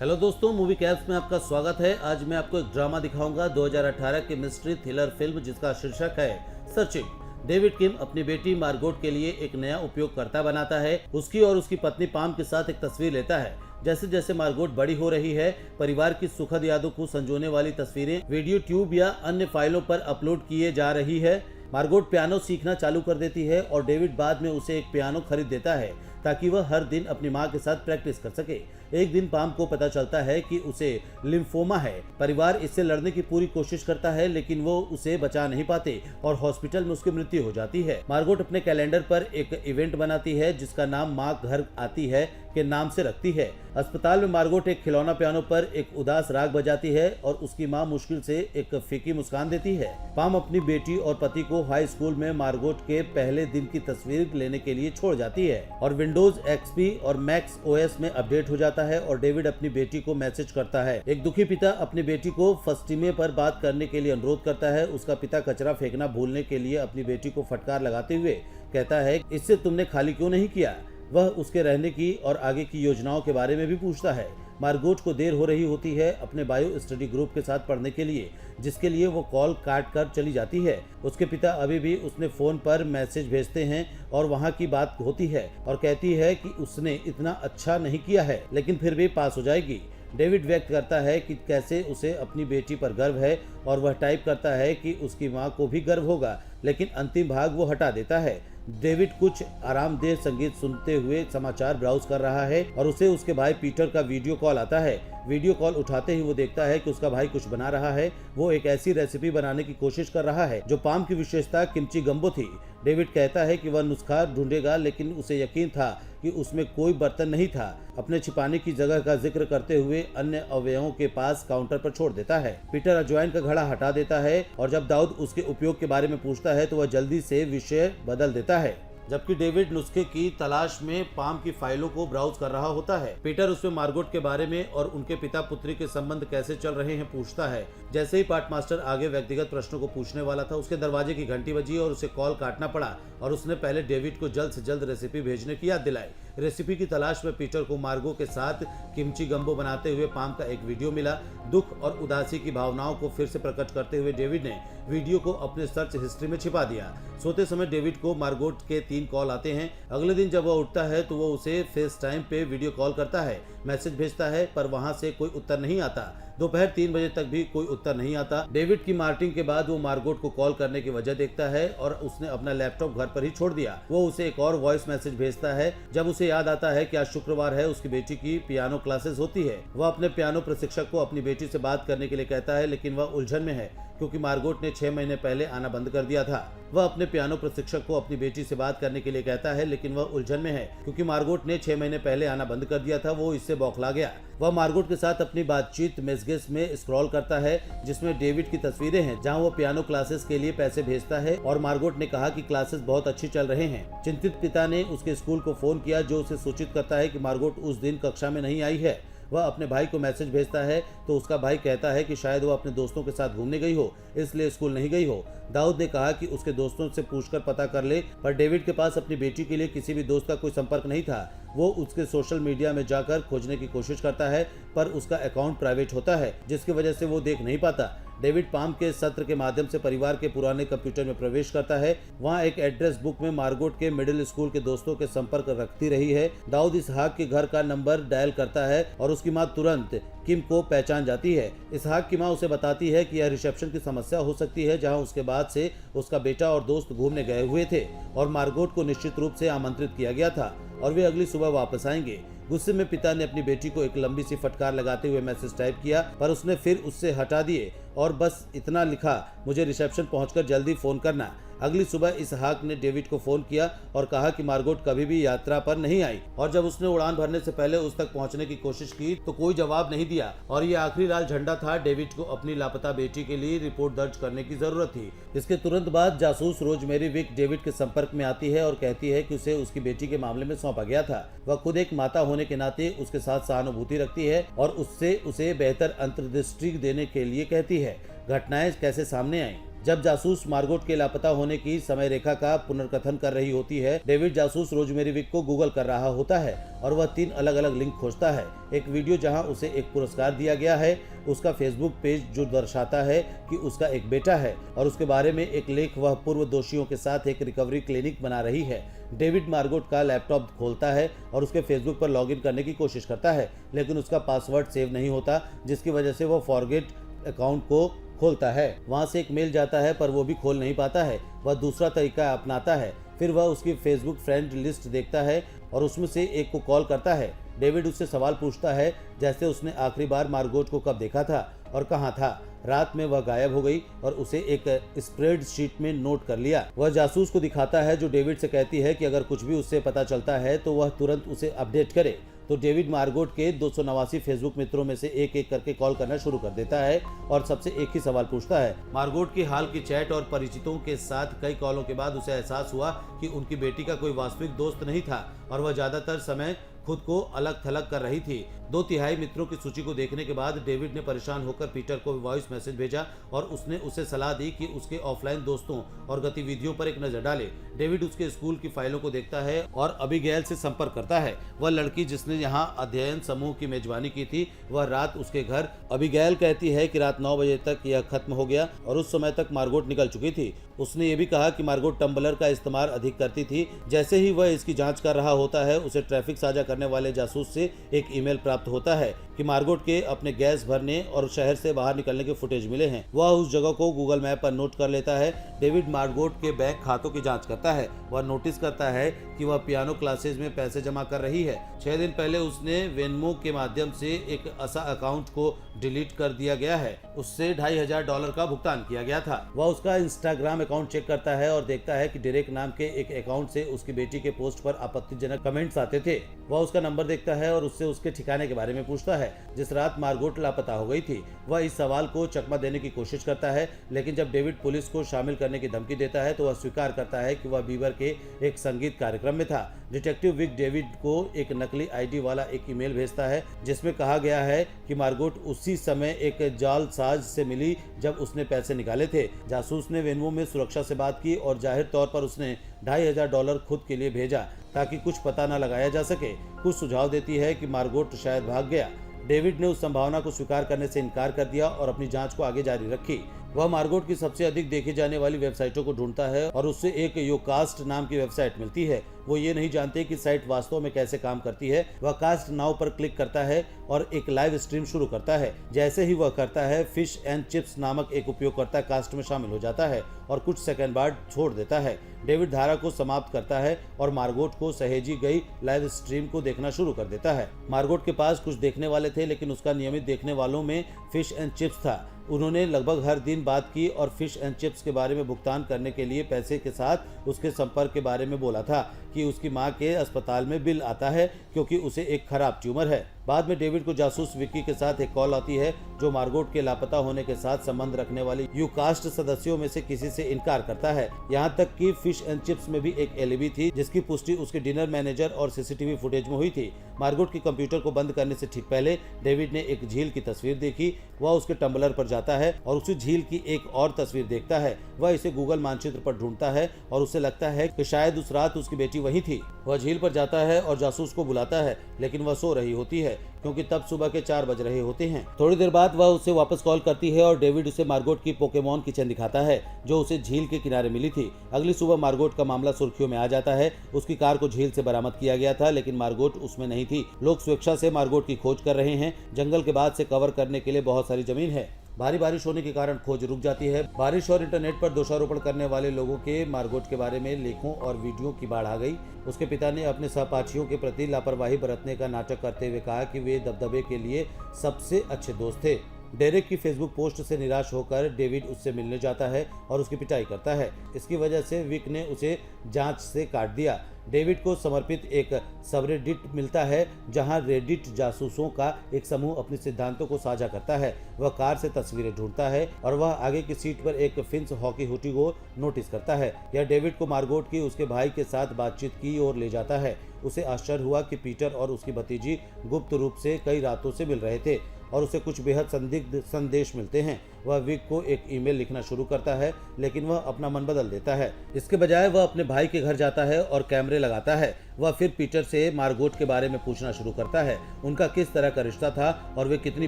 Hello दोस्तों, movie caps में आपका स्वागत है। आज मैं आपको एक ड्रामा दिखाऊंगा 2018 की मिस्ट्री थ्रिलर फिल्म जिसका शीर्षक है सर्चिंग। डेविड किम अपनी बेटी मार्गोट के लिए एक नया उपयोगकर्ता बनाता है। उसकी और उसकी पत्नी पाम के साथ एक तस्वीर लेता है। जैसे जैसे मार्गोट बड़ी हो रही है, परिवार की सुखद यादों को संजोने वाली तस्वीरें वीडियो ट्यूब या अन्य फाइलों पर अपलोड किए जा रही है। मार्गोट पियानो सीखना चालू कर देती है और डेविड बाद में उसे एक पियानो खरीद देता है ताकि वह हर दिन अपनी मां के साथ प्रैक्टिस कर सके। एक दिन पाम को पता चलता है कि उसे लिम्फोमा है। परिवार इससे लड़ने की पूरी कोशिश करता है लेकिन वो उसे बचा नहीं पाते और हॉस्पिटल में उसकी मृत्यु हो जाती है। मार्गोट अपने कैलेंडर पर एक इवेंट बनाती है जिसका नाम माँ घर आती है के नाम से रखती है। अस्पताल में मार्गोट एक खिलौना पियानो पर एक उदास राग बजाती है और उसकी मां मुश्किल से एक फीकी मुस्कान देती है। पाम अपनी बेटी और पति को हाई स्कूल में मार्गोट के पहले दिन की तस्वीर लेने के लिए छोड़ जाती है और विंडोज एक्सपी और मैक्स ओएस में अपडेट हो जाता है और डेविड अपनी बेटी को मैसेज करता है। एक दुखी पिता अपनी बेटी को फस्टिमे पर बात करने के लिए अनुरोध करता है। उसका पिता कचरा फेंकना भूलने के लिए अपनी बेटी को फटकार लगाते हुए कहता है, इससे तुमने खाली क्यों नहीं किया। वह उसके रहने की और आगे की योजनाओं के बारे में भी पूछता है। मार्गोट को देर हो रही होती है अपने बायो स्टडी ग्रुप के साथ पढ़ने के लिए, जिसके लिए वो कॉल काट कर चली जाती है। उसके पिता अभी भी उसने फोन पर मैसेज भेजते हैं और वहाँ की बात होती है और कहती है कि उसने इतना अच्छा नहीं किया है लेकिन फिर भी पास हो जाएगी। डेविड व्यक्त करता है कि कैसे उसे अपनी बेटी पर गर्व है और वह टाइप करता है कि उसकी मां को भी गर्व होगा, लेकिन अंतिम भाग वो हटा देता है। डेविड कुछ आरामदेह संगीत सुनते हुए समाचार ब्राउज कर रहा है और उसे उसके भाई पीटर का वीडियो कॉल आता है। वीडियो कॉल उठाते ही वो देखता है कि उसका भाई कुछ बना रहा है। वो एक ऐसी रेसिपी बनाने की कोशिश कर रहा है जो पाम की विशेषता किमची गम्बो थी। डेविड कहता है कि वह नुस्खा ढूंढेगा लेकिन उसे यकीन था कि उसमें कोई बर्तन नहीं था। अपने छिपाने की जगह का जिक्र करते हुए अन्य अवयवों के पास काउंटर पर छोड़ देता है। पीटर अजवाइन का घड़ा हटा देता है और जब दाऊद उसके उपयोग के बारे में पूछता है तो वह जल्दी से विषय बदल देता है, जबकि डेविड नुस्खे की तलाश में पाम की फाइलों को ब्राउज कर रहा होता है। पीटर उसमें मार्गोट के बारे में और उनके पिता पुत्री के संबंध कैसे चल रहे हैं पूछता है। जैसे ही पार्ट मास्टर आगे व्यक्तिगत प्रश्नों को पूछने वाला था, उसके दरवाजे की घंटी बजी और उसे कॉल काटना पड़ा और उसने पहले डेविड को जल्द से जल्द रेसिपी भेजने की याद दिलाई। रेसिपी की तलाश में पीटर को मार्गो के साथ किमची गम्बो बनाते हुए पाम का एक वीडियो मिला। दुख और उदासी की भावनाओं को फिर से प्रकट करते हुए डेविड ने वीडियो को अपने सर्च हिस्ट्री में छिपा दिया। सोते समय डेविड को मार्गोट के 3 कॉल आते हैं। अगले दिन जब वह उठता है तो वो उसे फेस टाइम पे वीडियो कॉल करता है, मैसेज भेजता है पर वहां से कोई उत्तर नहीं आता। दोपहर 3 बजे तक भी कोई उत्तर नहीं आता। डेविड की मार्टिंग के बाद वो मार्गोट को कॉल करने की वजह देखता है और उसने अपना लैपटॉप घर पर ही छोड़ दिया। वो उसे एक और वॉइस मैसेज भेजता है। जब उसे याद आता है कि आज शुक्रवार है, उसकी बेटी की पियानो क्लासेस होती है। वह अपने पियानो प्रशिक्षक को अपनी बेटी से बात करने के लिए कहता है लेकिन वह उलझन में है क्योंकि मार्गोट ने 6 महीने पहले आना बंद कर दिया था। वह अपने पियानो प्रशिक्षक को अपनी बेटी से बात करने के लिए कहता है लेकिन वह उलझन में है क्योंकि मार्गोट ने 6 महीने पहले आना बंद कर दिया था। वो इससे बौखला गया। वह मार्गोट के साथ अपनी बातचीत मैसेजेस में स्क्रॉल करता है जिसमें डेविड की तस्वीरें हैं जहां वो पियानो क्लासेस के लिए पैसे भेजता है और मार्गोट ने कहा कि क्लासेस बहुत अच्छी चल रहे हैं। चिंतित पिता ने उसके स्कूल को फोन किया जो उसे सूचित करता है कि मार्गोट उस दिन कक्षा में नहीं आई है। वह अपने भाई को मैसेज भेजता है तो उसका भाई कहता है कि शायद वह अपने दोस्तों के साथ घूमने गई हो, इसलिए स्कूल नहीं गई हो। दाऊद ने कहा कि उसके दोस्तों से पूछकर पता कर ले, पर डेविड के पास अपनी बेटी के लिए किसी भी दोस्त का कोई संपर्क नहीं था। वो उसके सोशल मीडिया में जाकर खोजने की कोशिश करता है पर उसका अकाउंट प्राइवेट होता है जिसकी वजह से वो देख नहीं पाता। डेविड पाम के सत्र के माध्यम से परिवार के पुराने कंप्यूटर में प्रवेश करता है। वहाँ एक एड्रेस बुक में मार्गोट के मिडिल स्कूल के दोस्तों के संपर्क रखती रही है। दाऊद इसहाक के घर का नंबर डायल करता है और उसकी मां तुरंत किम को पहचान जाती है। इसहाक की मां उसे बताती है कि यह रिसेप्शन की समस्या हो सकती है जहां उसके बाद से उसका बेटा और दोस्त घूमने गए हुए थे और मार्गोट को निश्चित रूप से आमंत्रित किया गया था और वे अगली सुबह वापस आएंगे। गुस्से में पिता ने अपनी बेटी को एक लंबी सी फटकार लगाते हुए मैसेज टाइप किया पर उसने फिर उससे हटा दिए और बस इतना लिखा, मुझे रिसेप्शन पहुंचकर जल्दी फोन करना। अगली सुबह इसहाक ने डेविड को फोन किया और कहा कि मार्गोट कभी भी यात्रा पर नहीं आई और जब उसने उड़ान भरने से पहले उस तक पहुंचने की कोशिश की तो कोई जवाब नहीं दिया और ये आखिरी लाल झंडा था। डेविड को अपनी लापता बेटी के लिए रिपोर्ट दर्ज करने की जरूरत थी। इसके तुरंत बाद जासूस रोजमेरी विक डेविड के संपर्क में आती है और कहती है कि उसे उसकी बेटी के मामले में सौंपा गया था। वह खुद एक माता होने के नाते उसके साथ सहानुभूति रखती है और उससे उसे बेहतर अंतर्दृष्टि देने के लिए कहती है। घटनाएं कैसे सामने आई। जब जासूस मार्गोट के लापता होने की समय रेखा का पुनर्कथन कर रही होती है, डेविड जासूस रोजमेरी विक को गूगल कर रहा होता है और वह 3 अलग अलग लिंक खोजता है। एक वीडियो जहां उसे एक पुरस्कार दिया गया है, उसका फेसबुक पेज जो दर्शाता है कि उसका एक बेटा है, और उसके बारे में एक लेख वह पूर्व दोषियों के साथ एक रिकवरी क्लिनिक बना रही है। डेविड मार्गोट का लैपटॉप खोलता है और उसके फेसबुक पर लॉगिन करने की कोशिश करता है, लेकिन उसका पासवर्ड सेव नहीं होता, जिसकी वजह से वह फॉरगेट अकाउंट को खोलता है। वहां से एक मेल जाता है पर वो भी खोल नहीं पाता है। वह दूसरा तरीका अपनाता है। फिर वह उसकी फेसबुक फ्रेंड लिस्ट देखता है और उसमें से एक को कॉल करता है। डेविड उससे सवाल पूछता है, जैसे उसने आखिरी बार मार्गोट को कब देखा था और कहाँ था। रात में वह गायब हो गई और उसे एक स्प्रेडशीट में नोट कर लिया। वह जासूस को दिखाता है, जो डेविड से कहती है कि अगर कुछ भी उससे पता चलता है तो वह तुरंत उसे अपडेट करे। तो डेविड मार्गोट के 289 फेसबुक मित्रों में से एक एक करके कॉल करना शुरू कर देता है और सबसे एक ही सवाल पूछता है। मार्गोट की हाल की चैट और परिचितों के साथ कई कॉलों के बाद उसे एहसास हुआ कि उनकी बेटी का कोई वास्तविक दोस्त नहीं था और वह ज्यादातर समय खुद को अलग थलग कर रही थी। 2/3 मित्रों की सूची को देखने के बाद डेविड ने परेशान होकर पीटर को वॉइस मैसेज भेजा और उसने उसे सलाह दी कि उसके ऑफलाइन दोस्तों और गतिविधियों पर एक नजर डाले। डेविड उसके स्कूल की फाइलों को देखता है और अबीगैल से संपर्क करता है। वह लड़की जिसने यहाँ अध्ययन समूह की मेजबानी की थी, वह रात उसके घर। अबीगैल कहती है कि रात 9 बजे तक यह खत्म हो गया और उस समय तक मार्गोट निकल चुकी थी। उसने ये भी कहा कि मार्गोट टम्बलर का इस्तेमाल अधिक करती थी। जैसे ही वह इसकी जांच कर रहा होता है, उसे ट्रैफिक साझा करने वाले जासूस से एक ईमेल प्राप्त होता है कि मार्गोट के अपने गैस भरने और शहर से बाहर निकलने के फुटेज मिले हैं। वह उस जगह को गूगल मैप पर नोट कर लेता है। डेविड मार्गोट के बैंक खातों की जांच करता है। वह नोटिस करता है कि वह पियानो क्लासेज में पैसे जमा कर रही है। 6 दिन पहले उसने वेनमो के माध्यम से एक ऐसा अकाउंट को डिलीट कर दिया गया है। उससे $2500 का भुगतान किया गया था। वह उसका इंस्टाग्राम अकाउंट चेक करता है और देखता है कि डेरेक नाम के एक अकाउंट से उसकी बेटी के पोस्ट पर आपत्तिजनक कमेंट्स आते थे। वह उसका नंबर देखता है और उससे उसके ठिकाने के बारे में पूछता है। जिस रात मार्गोट लापता हो गई थी, वह इस सवाल को चकमा देने की कोशिश करता है, लेकिन जब डेविड पुलिस को शामिल करने की धमकी देता है तो वह स्वीकार करता है कि वह बीबर के एक संगीत कार्यक्रम में था। डिटेक्टिव विक डेविड को एक नकली आईडी वाला एक ईमेल भेजता है जिसमें कहा गया है कि मार्गोट उसी समय एक जालसाज से मिली जब उसने पैसे निकाले थे। जासूस ने वेनमो में सुरक्षा से बात की और जाहिर तौर पर उसने $2500 खुद के लिए भेजा ताकि कुछ पता न लगाया जा सके। कुछ सुझाव देती है कि मार्गोट शायद भाग गया। डेविड ने उस संभावना को स्वीकार करने से इनकार कर दिया और अपनी जांच को आगे जारी रखी। वह मार्गोट की सबसे अधिक देखी जाने वाली वेबसाइटों को ढूंढता है और उससे एक योकास्ट नाम की वेबसाइट मिलती है। वो ये नहीं जानते कि साइट वास्तव में कैसे काम करती है। वह कास्ट नाउ पर क्लिक करता है और एक लाइव स्ट्रीम शुरू करता है। जैसे ही वह करता है, फिश एंड चिप्स नामक एक उपयोगकर्ता कास्ट में शामिल हो जाता है और कुछ सेकंड बाद छोड़ देता है। डेविड धारा को समाप्त करता है और मार्गोट को सहेजी गई लाइव स्ट्रीम को देखना शुरू कर देता है। मार्गोट के पास कुछ देखने वाले थे, लेकिन उसका नियमित देखने वालों में फिश एंड चिप्स था। उन्होंने लगभग हर दिन बात की और फिश एंड चिप्स के बारे में भुगतान करने के लिए पैसे के साथ उसके संपर्क के बारे में बोला था कि उसकी मां के अस्पताल में बिल आता है क्योंकि उसे एक खराब ट्यूमर है। बाद में डेविड को जासूस विक्की के साथ एक कॉल आती है जो मार्गोट के लापता होने के साथ संबंध रखने वाली यूकास्ट सदस्यों में से किसी से इनकार करता है। यहाँ तक कि फिश एंड चिप्स में भी एक एलिबी थी जिसकी पुष्टि उसके डिनर मैनेजर और सीसीटीवी फुटेज में हुई थी। मार्गोट के कंप्यूटर को बंद करने से ठीक पहले डेविड ने एक झील की तस्वीर देखी। वह उसके टम्बलर पर जाता है और उसी झील की एक और तस्वीर देखता है। वह इसे गूगल मानचित्र पर ढूंढता है और उसे लगता है कि शायद उस रात उसकी बेटी वही थी। वह झील पर जाता है और जासूस को बुलाता है, लेकिन वह सो रही होती है क्योंकि तब सुबह के 4 बज रहे होते हैं। थोड़ी देर बाद वह उसे वापस कॉल करती है और डेविड उसे मार्गोट की पोकेमॉन किचन दिखाता है जो उसे झील के किनारे मिली थी। अगली सुबह मार्गोट का मामला सुर्खियों में आ जाता है। उसकी कार को झील से बरामद किया गया था, लेकिन मार्गोट उसमें नहीं थी। लोग स्वेच्छा से मार्गोट की खोज कर रहे हैं। जंगल के बाद से कवर करने के लिए बहुत सारी जमीन है। भारी बारिश होने के कारण खोज रुक जाती है। बारिश और इंटरनेट पर दोषारोपण करने वाले लोगों के मार्गोट के बारे में लेखों और वीडियो की बाढ़ आ गई। उसके पिता ने अपने सहपाठियों के प्रति लापरवाही बरतने का नाटक करते हुए कहा कि वे दबदबे के लिए सबसे अच्छे दोस्त थे। डेरेक की फेसबुक पोस्ट से निराश होकर डेविड उससे मिलने जाता है और उसकी पिटाई करता है। इसकी वजह से विक ने उसे जांच से काट दिया। डेविड को समर्पित एक सबरेडिट मिलता है जहां रेडिट जासूसों का एक समूह अपने सिद्धांतों को साझा करता है। वह कार से तस्वीरें ढूंढता है और वह आगे की सीट पर एक फिंच हॉकी हुडी को नोटिस करता है। यह डेविड को मार्गोट की उसके भाई के साथ बातचीत की ओर ले जाता है। उसे आश्चर्य हुआ कि पीटर और उसकी भतीजी गुप्त रूप से कई रातों से मिल रहे थे। और उसे कुछ बेहद संदिग्ध संदेश मिलते हैं। वह विक को एक ईमेल लिखना शुरू करता है, लेकिन वह अपना मन बदल देता है। इसके बजाय वह अपने भाई के घर जाता है और कैमरे लगाता है। वह फिर पीटर से मार्गोट के बारे में पूछना शुरू करता है, उनका किस तरह का रिश्ता था और वे कितनी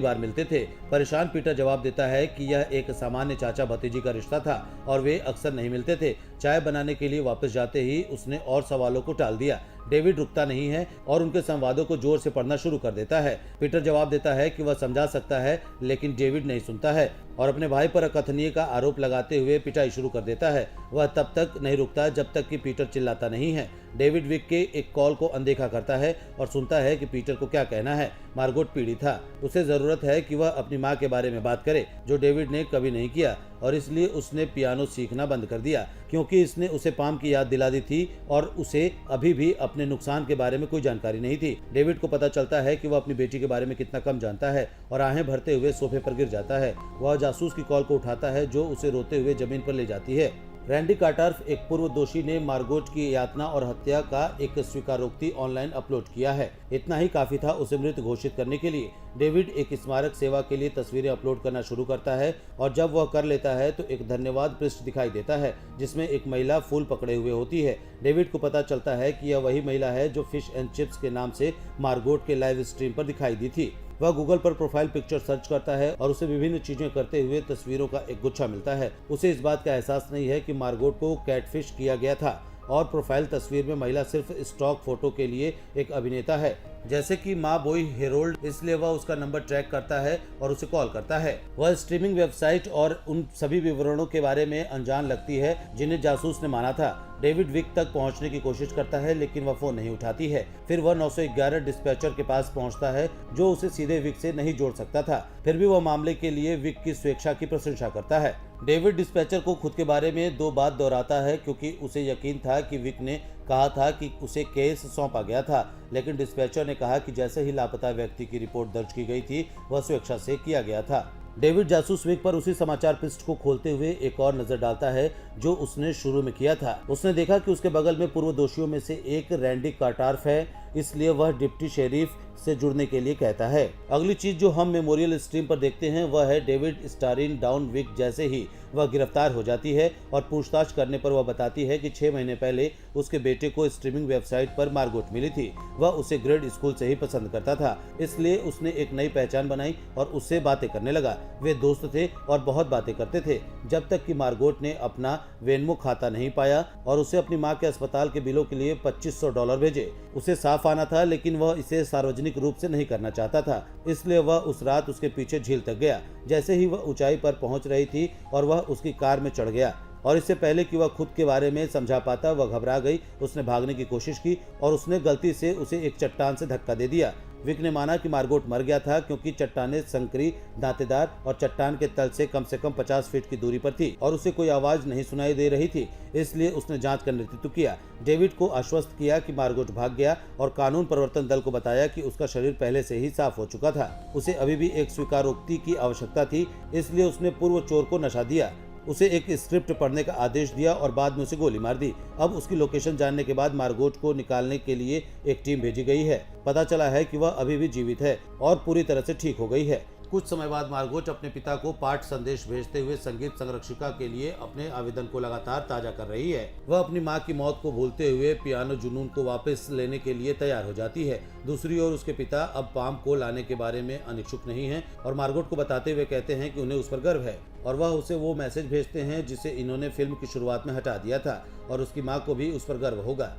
बार मिलते थे। परेशान पीटर जवाब देता है कि यह एक सामान्य चाचा भतीजी का रिश्ता था और वे अक्सर नहीं मिलते थे। चाय बनाने के लिए वापस जाते ही उसने और सवालों को टाल दिया। डेविड रुकता नहीं है और उनके संवादों को जोर से पढ़ना शुरू कर देता है। पीटर जवाब देता है कि वह समझा सकता है, लेकिन डेविड नहीं सुनता है और अपने भाई पर अकथनीय का आरोप लगाते हुए पिटाई शुरू कर देता है। वह तब तक नहीं रुकता जब तक कि पीटर चिल्लाता नहीं है। डेविड विक के एक कॉल को अनदेखा करता है और सुनता है कि पीटर को क्या कहना है। मार्गोट पीड़ित था, उसे जरूरत है कि वह अपनी माँ के बारे में बात करे, जो डेविड ने कभी नहीं किया, और इसलिए उसने पियानो सीखना बंद कर दिया क्योंकि इसने उसे पाम की याद दिला दी थी और उसे अभी भी अपने नुकसान के बारे में कोई जानकारी नहीं थी। डेविड को पता चलता है कि वह अपनी बेटी के बारे में कितना कम जानता है और आहें भरते हुए सोफे पर गिर जाता है। वह जासूस की कॉल को उठाता है जो उसे रोते हुए जमीन पर ले जाती है। रैंडी कार्टर्फ, एक पूर्व दोषी, ने मार्गोट की यातना और हत्या का एक स्वीकारोक्ति ऑनलाइन अपलोड किया है। इतना ही काफी था उसे मृत घोषित करने के लिए। डेविड एक स्मारक सेवा के लिए तस्वीरें अपलोड करना शुरू करता है और जब वह कर लेता है तो एक धन्यवाद पृष्ठ दिखाई देता है जिसमें एक महिला फूल पकड़े हुए होती है। डेविड को पता चलता है कि यह वही महिला है जो फिश एंड चिप्स के नाम से मार्गोट के लाइव स्ट्रीम पर दिखाई दी थी। वह गूगल पर प्रोफाइल पिक्चर सर्च करता है और उसे विभिन्न चीजें करते हुए तस्वीरों का एक गुच्छा मिलता है। उसे इस बात का एहसास नहीं है कि मार्गोट को कैटफिश किया गया था और प्रोफाइल तस्वीर में महिला सिर्फ स्टॉक फोटो के लिए एक अभिनेता है, जैसे कि माँ बॉय हेरोल्ड। इसलिए वह उसका नंबर ट्रैक करता है और उसे कॉल करता है। वह स्ट्रीमिंग वेबसाइट और उन सभी विवरणों के बारे में अनजान लगती है जिन्हें जासूस ने माना था। डेविड विक तक पहुंचने की कोशिश करता है लेकिन वह फोन नहीं उठाती है। फिर वह 911 डिस्पैचर के पास पहुंचता है जो उसे सीधे विक से नहीं जोड़ सकता था। फिर भी वह मामले के लिए विक की स्वेच्छा की प्रशंसा करता है। डेविड डिस्पैचर को खुद के बारे में 2 बात दोहराता है क्योंकि उसे यकीन था कि विक ने कहा था कि उसे केस सौंपा गया था, लेकिन डिस्पैचर ने कहा कि जैसे ही लापता व्यक्ति की रिपोर्ट दर्ज की गई थी वह स्वेच्छा से किया गया था। डेविड जासूस विक पर उसी समाचार पृष्ठ को खोलते हुए एक और नजर डालता है जो उसने शुरू में किया था। उसने देखा कि उसके बगल में पूर्व दोषियों में से एक रैंडी कार्टर्फ है, इसलिए वह डिप्टी शेरिफ से जुड़ने के लिए कहता है। अगली चीज जो हम मेमोरियल स्ट्रीम पर देखते हैं वह है डेविड स्टारिंग डाउन विक जैसे ही वह गिरफ्तार हो जाती है और पूछताछ करने पर वह बताती है कि 6 महीने पहले उसके बेटे को स्ट्रीमिंग वेबसाइट पर मार्गोट मिली थी। वह उसे ग्रेड स्कूल से ही पसंद करता था, इसलिए उसने एक नई पहचान बनाई और उससे बातें करने लगा। वे दोस्त थे और बहुत बातें करते थे जब तक कि मार्गोट ने अपना वेनमो खाता नहीं पाया और उसे अपनी माँ के अस्पताल के बिलों के लिए $2500 भेजे। उसे साफ आना था लेकिन वह इसे सार्वजनिक रूप से नहीं करना चाहता था, इसलिए वह उस रात उसके पीछे झील तक गया। जैसे ही वह ऊंचाई पर पहुंच रही थी और वह उसकी कार में चढ़ गया और इससे पहले कि वह खुद के बारे में समझा पाता वह घबरा गई। उसने भागने की कोशिश की और उसने गलती से उसे एक चट्टान से धक्का दे दिया। विक ने माना कि मार्गोट मर गया था क्योंकि चट्टानें संकरी, दांतेदार और चट्टान के तल से कम 50 फीट की दूरी पर थी और उसे कोई आवाज नहीं सुनाई दे रही थी, इसलिए उसने जांच का नेतृत्व किया। डेविड को आश्वस्त किया कि मार्गोट भाग गया और कानून प्रवर्तन दल को बताया कि उसका शरीर पहले से ही साफ हो चुका था। उसे अभी भी एक स्वीकारोक्ति की आवश्यकता थी, इसलिए उसने पूर्व चोर को नशा दिया, उसे एक स्क्रिप्ट पढ़ने का आदेश दिया और बाद में उसे गोली मार दी। अब उसकी लोकेशन जानने के बाद मार्गोट को निकालने के लिए एक टीम भेजी गई है। पता चला है कि वह अभी भी जीवित है और पूरी तरह से ठीक हो गई है। कुछ समय बाद मार्गोट अपने पिता को पाठ संदेश भेजते हुए संगीत संरक्षिका के लिए अपने आवेदन को लगातार ताजा कर रही है। वह अपनी मां की मौत को भूलते हुए पियानो जुनून को वापस लेने के लिए तैयार हो जाती है। दूसरी ओर उसके पिता अब पाम को लाने के बारे में अनिच्छुक नहीं है और मार्गोट को बताते हुए कहते हैं कि उन्हें उस पर गर्व है और वह उसे वो मैसेज भेजते हैं जिसे इन्होंने फिल्म की शुरुआत में हटा दिया था और उसकी माँ को भी उस पर गर्व होगा।